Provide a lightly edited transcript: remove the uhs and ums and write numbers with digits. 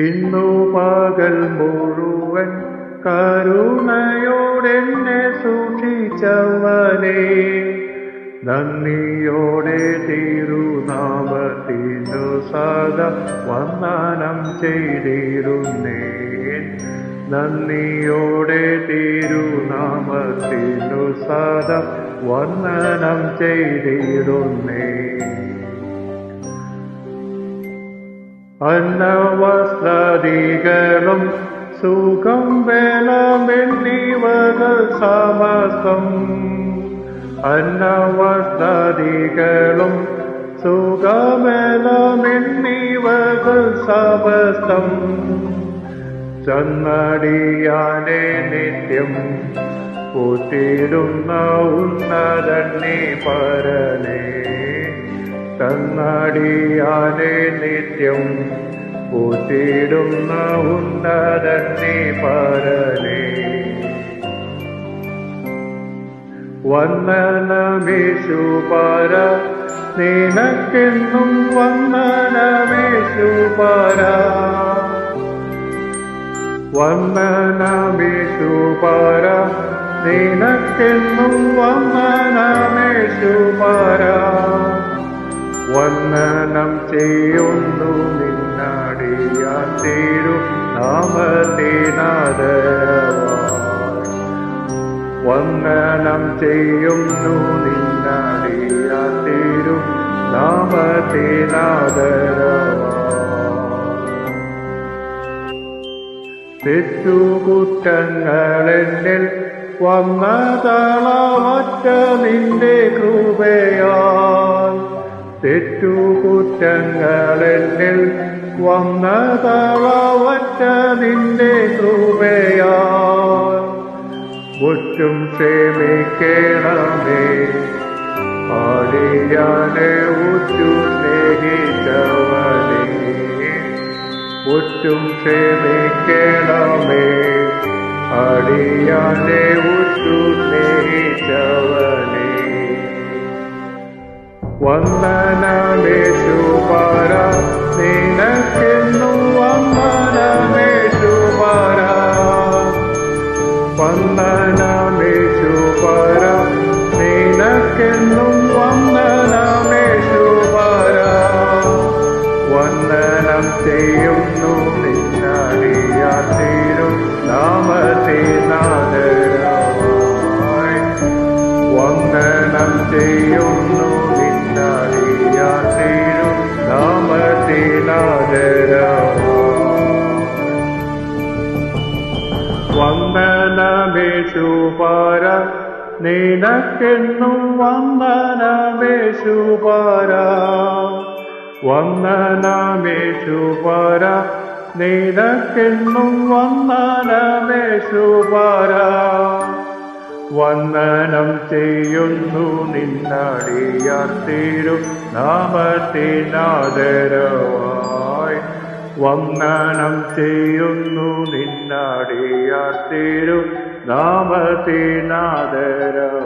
ഇന്നു പകൽ മുഴുവൻ കരുണയോടെന്നെ സൂക്ഷിച്ചവനെ നന്ദിയോടെ തിരുനാമത്തിനു സദാ വന്ദനം ചെയ്തിരുന്നേൻ. നന്ദിയോടെ തിരുനാമത്തിനു സദാ വന്ദനം ചെയ്തിരുന്നേൻ. അന്നവസ്ത്രാദികളും സുഖം ബലമെന്നിവകൾ സമസ്തം. അന്നവസ്ത്രാദികളും സുഖബലമെന്നിവകൾ സമസ്തം. ചന്നടിയാനെ നിത്യം പൂത്തിടുന്ന ഉന്നതന്നെ പരനേ. ചന്നടിയാനെ നിത്യം പൂത്തിടുന്ന ഉന്നതന്നെ പരനേ. വന്ദനമേശുപര നിനക്കെന്നും വന്ദനമേശുപര. വന്ദനമേശുപര നിനക്കെന്നും വന്ദനമേശുപര. വന്ദനം ചെയ്യുന്നു നിന്നടിയാൻ തിരുനാമത്തിനാദരവായി. വന്ദനം ചെയ്യുന്നു നിന്നടിയാൻ തിരുനാമത്തിനാദരവായി. തെറ്റുകുറ്റങ്ങളെന്നിൽ വന്നതളവറ്റ നിന്റെ കൃപയാൽ. തെറ്റുകുറ്റങ്ങളെന്നിൽ വന്നതളവറ്റ നിന്റെ കൃപയാൽ. മുറ്റും ക്ഷമിക്കണമേ അടിയാനെ ഉറ്റു സ്നേഹിച്ചവനേ. മുറ്റും ക്ഷമിക്കണമേ അടിയാനെ ഉറ്റു സ്നേഹിച്ചവനേ. വന്ദനമേശുപര നിനക്കെന്നും വന്ദനമേശുപര. വന്ദനമേശുപര നിനക്കെന്നും വന്ദനമേശുപര. വന്ദനം ചെയ്യുന്നു നിന്നടിയാൻ തിരുനാമത്തിനാദരവായി. വന്ദനം ചെയ്യുന്നു നിന്നടിയാൻ തിരുനാമത്തിനാദരവായി. വന്ദനമേശുപര നിനക്കെന്നും വന്ദനമേശുപര. വന്ദനമേശുപര നിനക്കെന്നും വന്ദനമേശുപര. വന്ദനം ചെയ്യുന്നു നിന്നടിയാൻ തിരുനാമത്തിനാദരവായി. വന്ദനം ചെയ്യുന്നു നിന്നടിയാൻ തിരുനാമത്തിനാദരവായി.